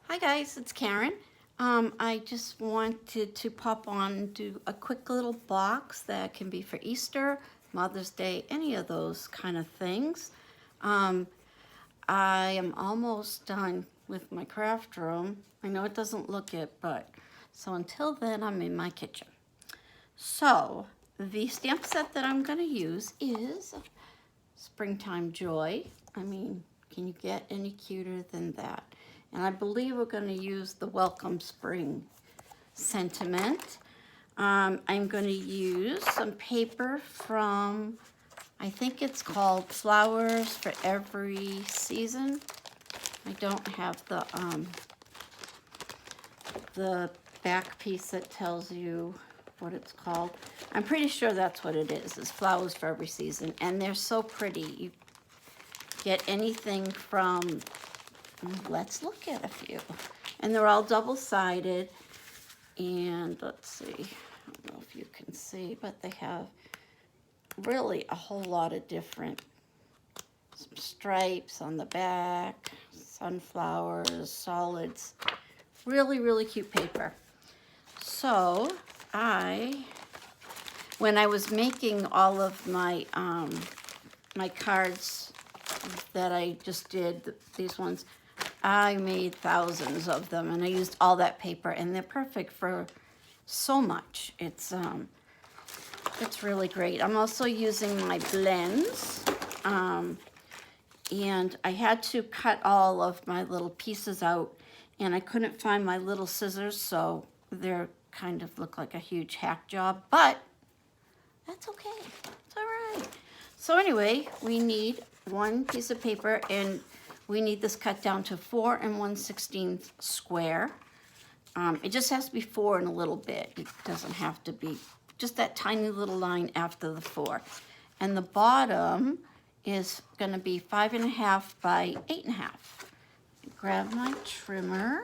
Hi guys, it's Karen. I just wanted to pop on and do a quick little box that can be for Easter, Mother's Day, any of those kind of things. I am almost done with my craft room. I know it doesn't look it, but so until then I'm in my kitchen. So the stamp set that I'm going to use is Springtime Joy. I mean, can you get any cuter than that? And I believe we're going to use the Welcome Spring sentiment. I'm going to use some paper from, I think it's called Flowers for Every Season. I don't have the back piece that tells you what it's called. I'm pretty sure that's what it is Flowers for Every Season. And they're so pretty. You get anything from, let's look at a few. And they're all double-sided. And let's see, I don't know if you can see, but they have really a whole lot of different stripes on the back, sunflowers, solids. Really, really cute paper. So when I was making all of my my cards that I just did, these ones, I made thousands of them, and I used all that paper, and they're perfect for so much. It's really great. I'm also using my blends, and I had to cut all of my little pieces out, and I couldn't find my little scissors, so they're kind of look like a huge hack job, but that's okay. It's all right. So anyway, we need one piece of paper, and we need this cut down to 4 1/16 square. It just has to be 4 and a little bit. It doesn't have to be just that tiny little line after the 4. And the bottom is going to be 5.5 by 8.5. Grab my trimmer,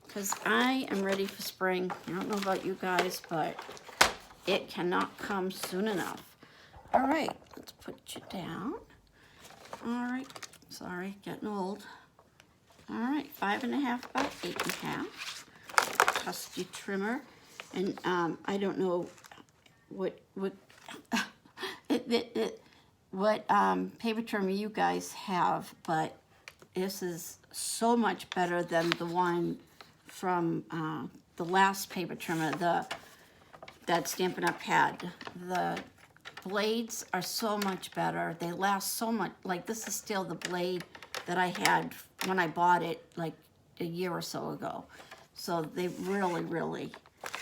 because I am ready for spring. I don't know about you guys, but it cannot come soon enough. All right, let's put you down. All right, sorry, getting old. All right, 5.5 by 8.5. Trusty trimmer, and I don't know what paper trimmer you guys have, but this is so much better than the one from the last paper trimmer, that Stampin' Up! Had. The blades are so much better. They last so much. Like, this is still the blade that I had when I bought it like a year or so ago. So they really, really,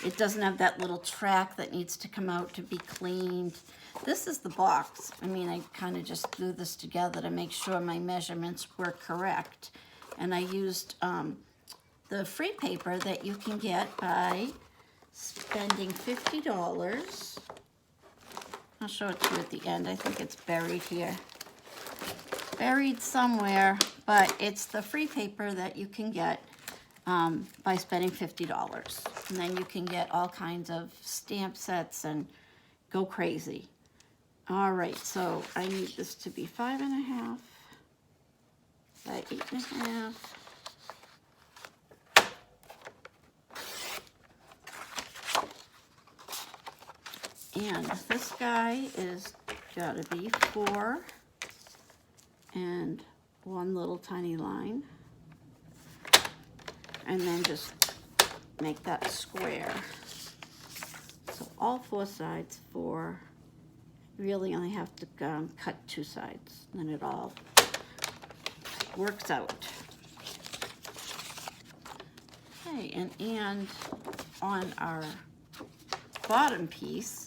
it doesn't have that little track that needs to come out to be cleaned. This is the box. I mean, I kind of just threw this together to make sure my measurements were correct. And I used the free paper that you can get by spending $50. I'll show it to you at the end. I think it's buried here. Buried somewhere, but it's the free paper that you can get by spending $50. And then you can get all kinds of stamp sets and go crazy. All right, so I need this to be 5.5 by 8.5. And this guy is gotta be 4 and 1 little tiny line. And then just make that square. So all 4 sides 4. You really only have to cut 2 sides, and then it all works out. Okay, and on our bottom piece,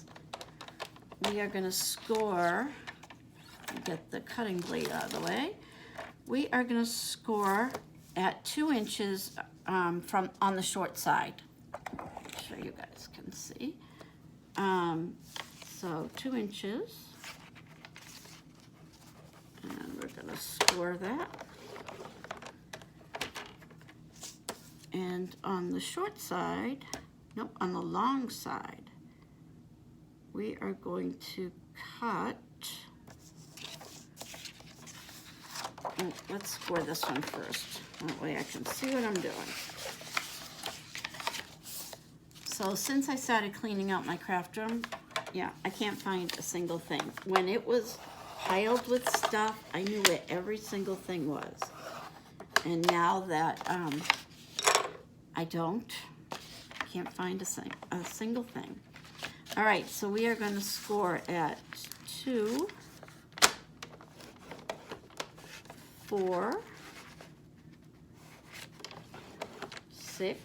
we are going to score, get the cutting blade out of the way, we are going to score at 2 inches from on the short side. I'm sure you guys can see. So 2 inches, and we're going to score that. And on the short side, nope, on the long side, we are going to cut let's score this one first. That way I can see what I'm doing. So since I started cleaning out my craft room, yeah, I can't find a single thing. When it was piled with stuff, I knew where every single thing was. And now that I can't find a single thing. All right, so we are going to score at 2, 4, 6,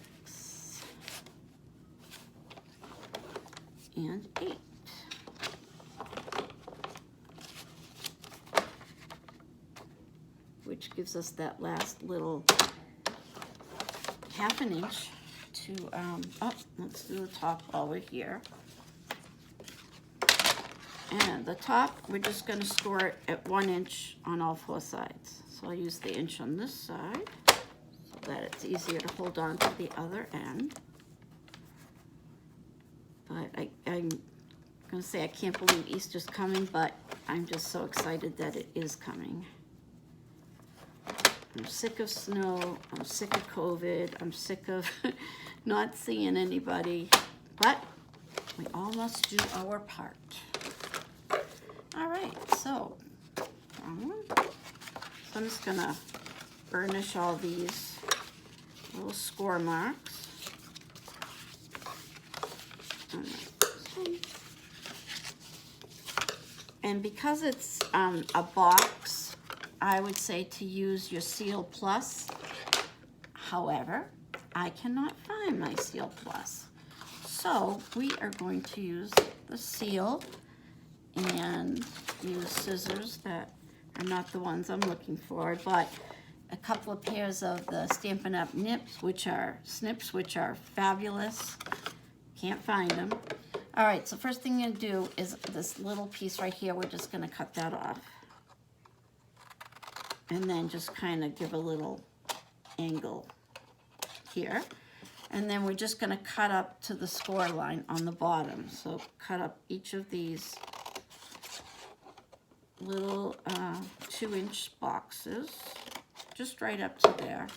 and 8. Which gives us that last little ½ an inch to, let's do the top while we're here. And the top, we're just going to score it at 1 inch on all 4 sides. So I'll use the inch on this side so that it's easier to hold on to the other end. But I'm going to say I can't believe Easter's coming, but I'm just so excited that it is coming. I'm sick of snow, I'm sick of COVID, I'm sick of not seeing anybody, but we all must do our part. All right, so I'm just gonna burnish all these little score marks. And because it's a box, I would say to use your Seal Plus. However, I cannot find my Seal Plus. So we are going to use the Seal and use scissors that are not the ones I'm looking for, but a couple of pairs of the Stampin' Up! Snips, which are fabulous. Can't find them. All right, so first thing I'm gonna do is this little piece right here, we're just gonna cut that off. And then just kind of give a little angle here. And then we're just going to cut up to the score line on the bottom. So cut up each of these little 2-inch boxes, just right up to there.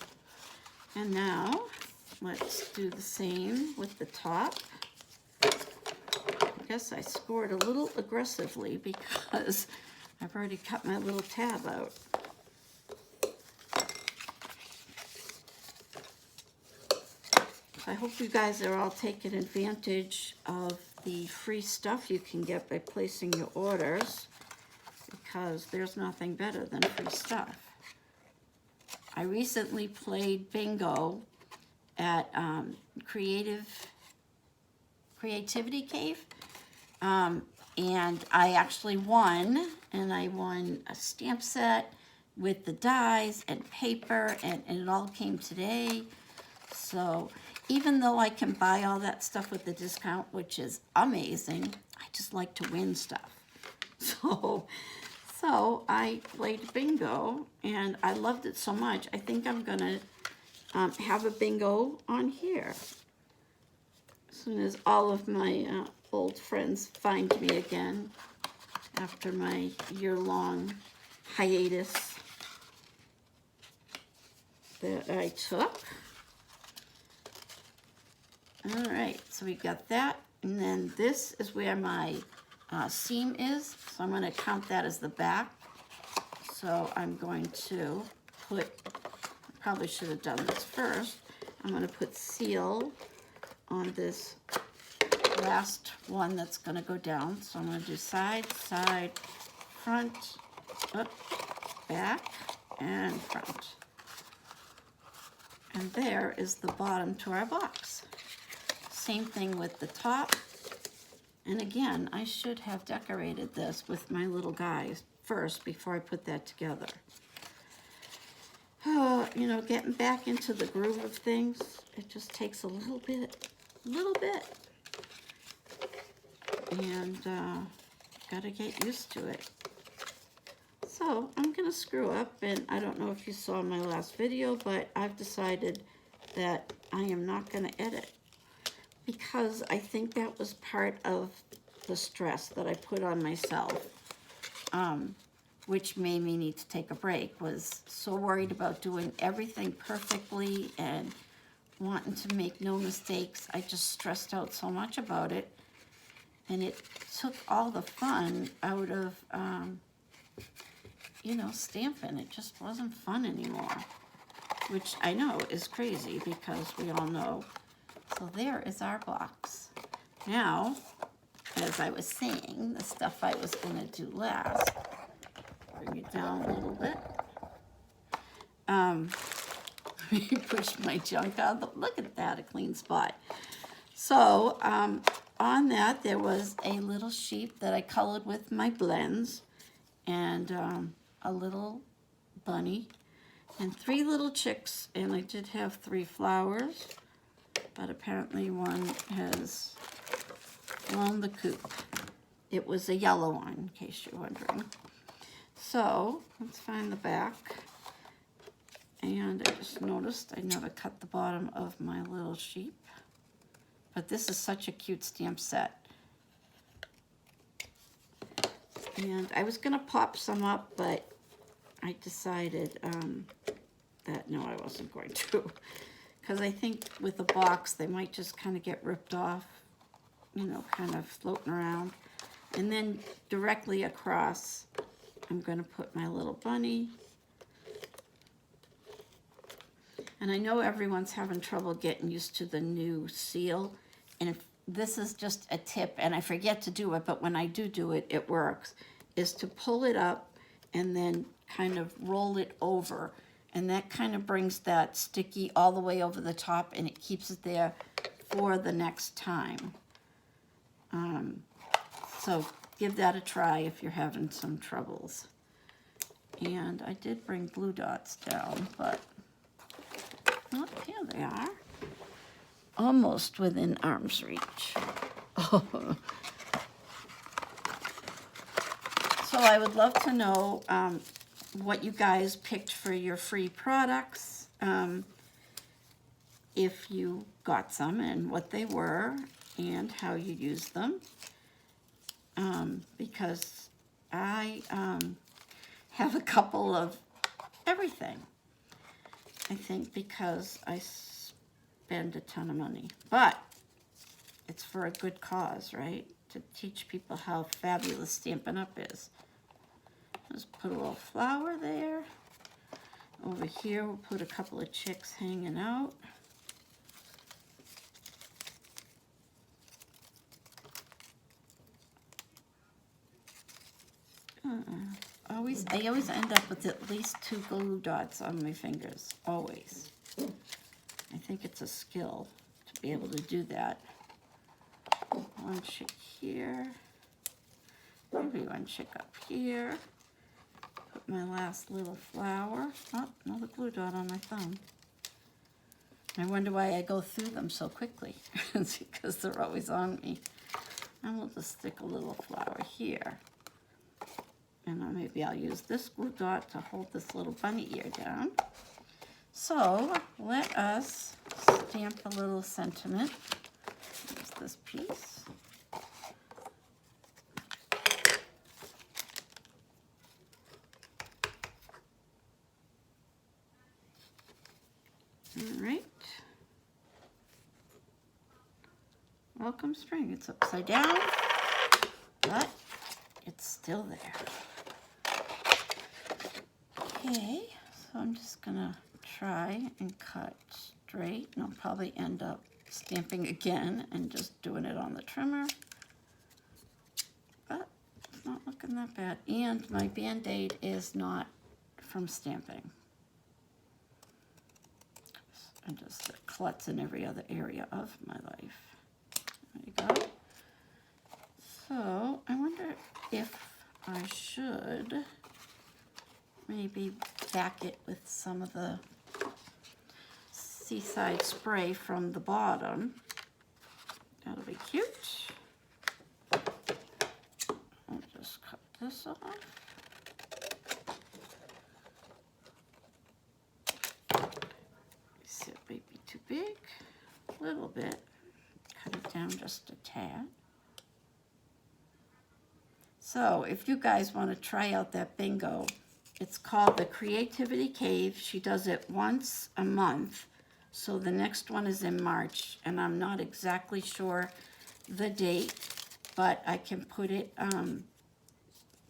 And now let's do the same with the top. I guess I scored a little aggressively because I've already cut my little tab out. I hope you guys are all taking advantage of the free stuff you can get by placing your orders, because there's nothing better than free stuff. I recently played bingo at Creativity Cave, and I actually won, and I won a stamp set with the dies and paper, and it all came today. So even though I can buy all that stuff with the discount, which is amazing, I just like to win stuff. So I played bingo, and I loved it so much. I think I'm gonna have a bingo on here as soon as all of my old friends find me again after my year-long hiatus that I took. All right, so we got that, and then this is where my seam is, so I'm going to count that as the back. So I'm going to put, I probably should have done this first, I'm going to put Seal on this last one that's going to go down. So I'm going to do side, side, front, up, back, and front. And there is the bottom to our box. Same thing with the top. And again, I should have decorated this with my little guys first before I put that together. You know, getting back into the groove of things, it just takes a little bit. And gotta get used to it. So I'm gonna screw up, and I don't know if you saw my last video, but I've decided that I am not gonna edit, because I think that was part of the stress that I put on myself. which made me need to take a break. Was so worried about doing everything perfectly and wanting to make no mistakes. I just stressed out so much about it, and it took all the fun out of, you know, stamping. It just wasn't fun anymore, which I know is crazy because we all know. So there is our box. Now, as I was saying, the stuff I was going to do last, bring it down a little bit. Let me push my junk out. Look at that, a clean spot. So on that, there was a little sheep that I colored with my blends, and a little bunny, and 3 little chicks, and I did have 3 flowers, but apparently one has blown the coop. It was a yellow one, in case you're wondering. So let's find the back. And I just noticed I never cut the bottom of my little sheep. But this is such a cute stamp set. And I was going to pop some up, but I decided that no, I wasn't going to. Because I think with the box, they might just kind of get ripped off, you know, kind of floating around. And then directly across, I'm going to put my little bunny. And I know everyone's having trouble getting used to the new seal. And if this is just a tip, and I forget to do it, but when I do it, it works, is to pull it up and then kind of roll it over. And that kind of brings that sticky all the way over the top, and it keeps it there for the next time. So give that a try if you're having some troubles. And I did bring glue dots down, but oh, here they are. Almost within arm's reach. Oh. So I would love to know what you guys picked for your free products, if you got some and what they were and how you used them, because I have a couple of everything, I think, because I spend a ton of money, but it's for a good cause, right? To teach people how fabulous Stampin' Up! Is. Just put a little flower there. Over here, we'll put a couple of chicks hanging out. I always end up with at least 2 glue dots on my fingers, always. I think it's a skill to be able to do that. 1 chick here, maybe 1 chick up here. Put my last little flower. Oh, another glue dot on my thumb. I wonder why I go through them so quickly. It's because they're always on me. And we'll just stick a little flower here. And then maybe I'll use this glue dot to hold this little bunny ear down. So let us stamp a little sentiment. Here's this piece. All right. Welcome spring. It's upside down, but it's still there. Okay, so I'm just gonna try and cut straight, and I'll probably end up stamping again and just doing it on the trimmer. But it's not looking that bad. And my Band-Aid is not from stamping. I just klutz in every other area of my life. There you go. So I wonder if I should maybe back it with some of the Seaside Spray from the bottom. That'll be cute. I'll just cut this off. See, it might be too big. A little bit. Cut it down just a tad. So if you guys want to try out that bingo, it's called the Creativity Cave. She does it once a month. So the next one is in March, and I'm not exactly sure the date, but I can put it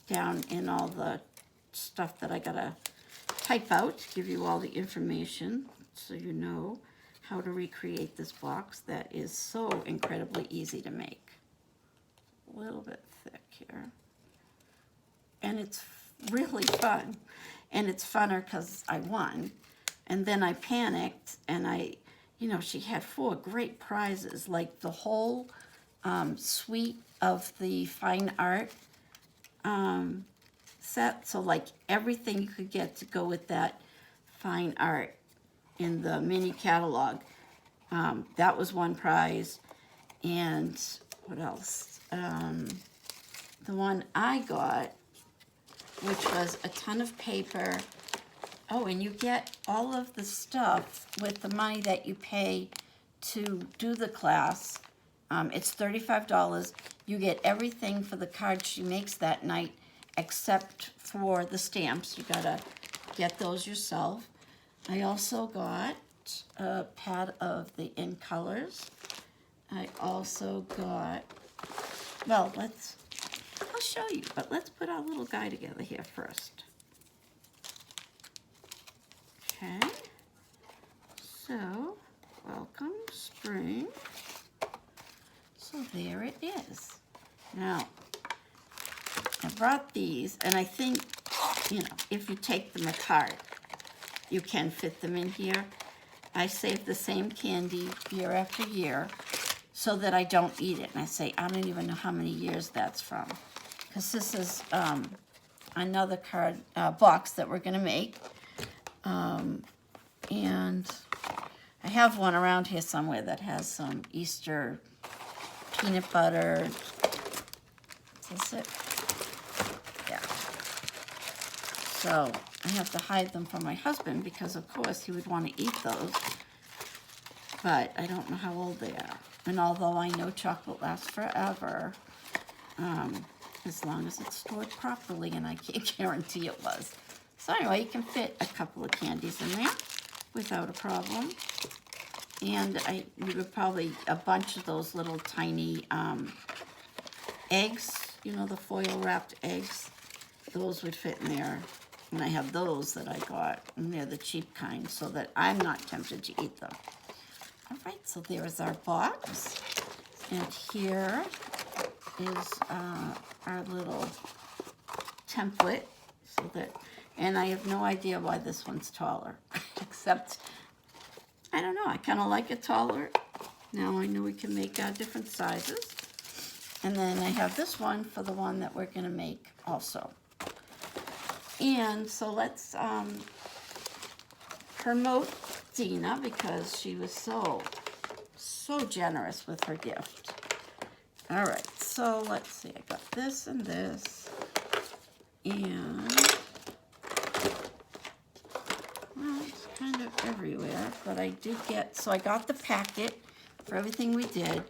down in all the stuff that I gotta type out to give you all the information so you know how to recreate this box that is so incredibly easy to make. A little bit thick here. And it's really fun. And it's funner because I won. And then I panicked, and she had 4 great prizes, like the whole suite of the fine art set. So like everything you could get to go with that fine art in the mini catalog. That was one prize. And what else? The one I got, which was a ton of paper. Oh, and you get all of the stuff with the money that you pay to do the class. It's $35. You get everything for the card she makes that night, except for the stamps. You gotta get those yourself. I also got a pad of the in colors. I also got, well, I'll show you, but let's put our little guy together here first. Okay, so welcome spring. So there it is. Now, I brought these, and I think, if you take them apart, you can fit them in here. I save the same candy year after year so that I don't eat it. And I say, I don't even know how many years that's from. Because this is another card box that we're going to make. And I have one around here somewhere that has some Easter peanut butter. Is this it? Yeah. So I have to hide them from my husband because, of course, he would want to eat those. But I don't know how old they are. And although I know chocolate lasts forever, as long as it's stored properly, and I can't guarantee it was. So anyway, you can fit a couple of candies in there without a problem. And you would probably, a bunch of those little tiny eggs, the foil wrapped eggs, those would fit in there. And I have those that I got, and they're the cheap kind, so that I'm not tempted to eat them. All right, so there is our box. And here is our little template, so that, and I have no idea why this one's taller, except, I don't know, I kind of like it taller. Now I know we can make different sizes. And then I have this one for the one that we're going to make also. And so let's promote Dina, because she was so generous with her gift. All right, so let's see. I got this and this. And, well, it's kind of everywhere. But I did get, so I got the packet for everything we did.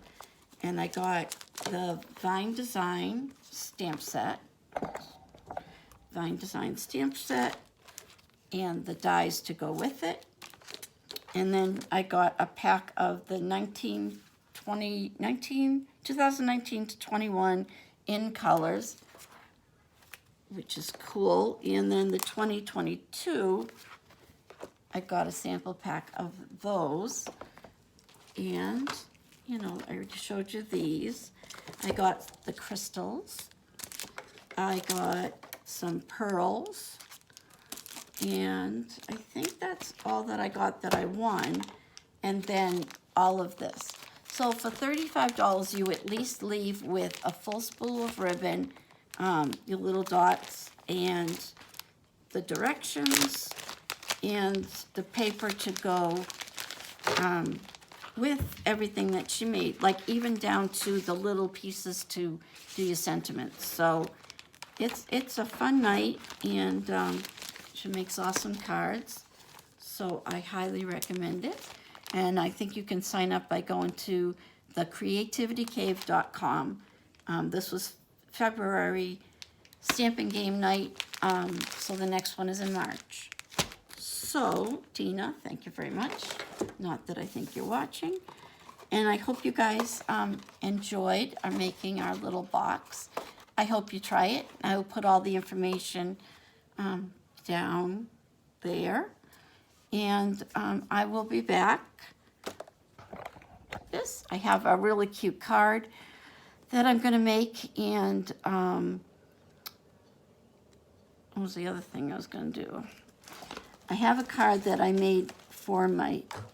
And I got the Vine Design stamp set. Vine Design stamp set. And the dies to go with it. And then I got a pack of the 2019 to 21 in colors, which is cool. And then the 2022, I got a sample pack of those. And, I already showed you these. I got the crystals. I got some pearls. And I think that's all that I got that I won. And then all of this. So for $35, you at least leave with a full spool of ribbon, your little dots, and the directions, and the paper to go with everything that she made, like even down to the little pieces to do your sentiments. So it's a fun night, and she makes awesome cards. So I highly recommend it. And I think you can sign up by going to thecreativitycave.com. This was February stamping game night. So the next one is in March. So, Tina, thank you very much. Not that I think you're watching. And I hope you guys enjoyed our making our little box. I hope you try it. I will put all the information down there. And I will be back. This, I have a really cute card that I'm going to make. And what was the other thing I was going to do? I have a card that I made for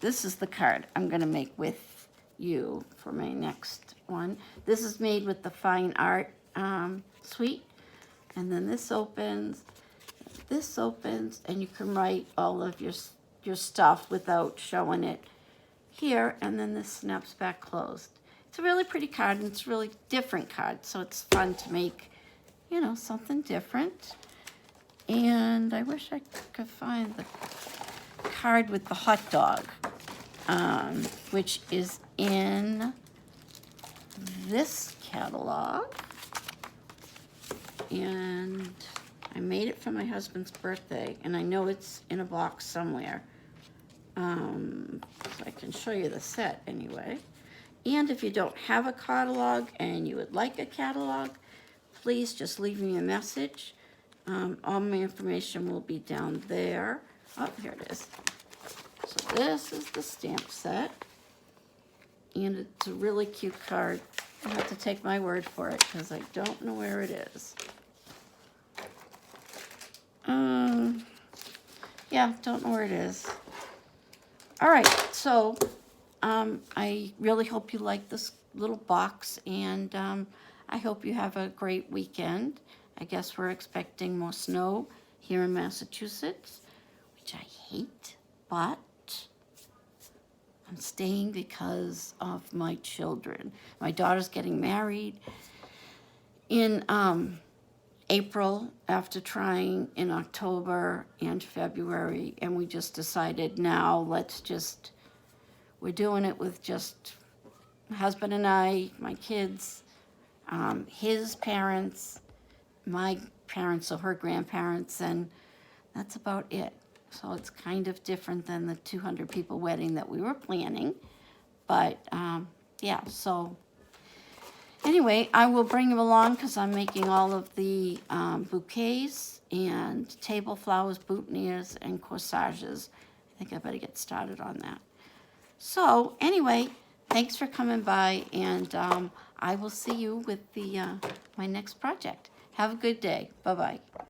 this is the card I'm going to make with you for my next one. This is made with the fine art suite. And then this opens, and you can write all of your stuff without showing it here. And then this snaps back closed. It's a really pretty card, and it's a really different card. So it's fun to make, you know, something different. And I wish I could find the card with the hot dog, which is in this catalog. And I made it for my husband's birthday, and I know it's in a box somewhere. So I can show you the set anyway. And if you don't have a catalog and you would like a catalog, please just leave me a message. All my information will be down there. Oh, here it is. So this is the stamp set. And it's a really cute card. I have to take my word for it because I don't know where it is. Yeah, don't know where it is. All right, so I really hope you like this little box, and I hope you have a great weekend. I guess we're expecting more snow here in Massachusetts, which I hate, but I'm staying because of my children. My daughter's getting married in April after trying in October and February, and we just decided now we're doing it with just my husband and I, my kids, his parents, my parents, so her grandparents, and that's about it. So it's kind of different than the 200 people wedding that we were planning. But yeah, so anyway, I will bring you along because I'm making all of the bouquets and table flowers, boutonnieres, and corsages. I think I better get started on that. So anyway, thanks for coming by, and I will see you with my next project. Have a good day. Bye-bye.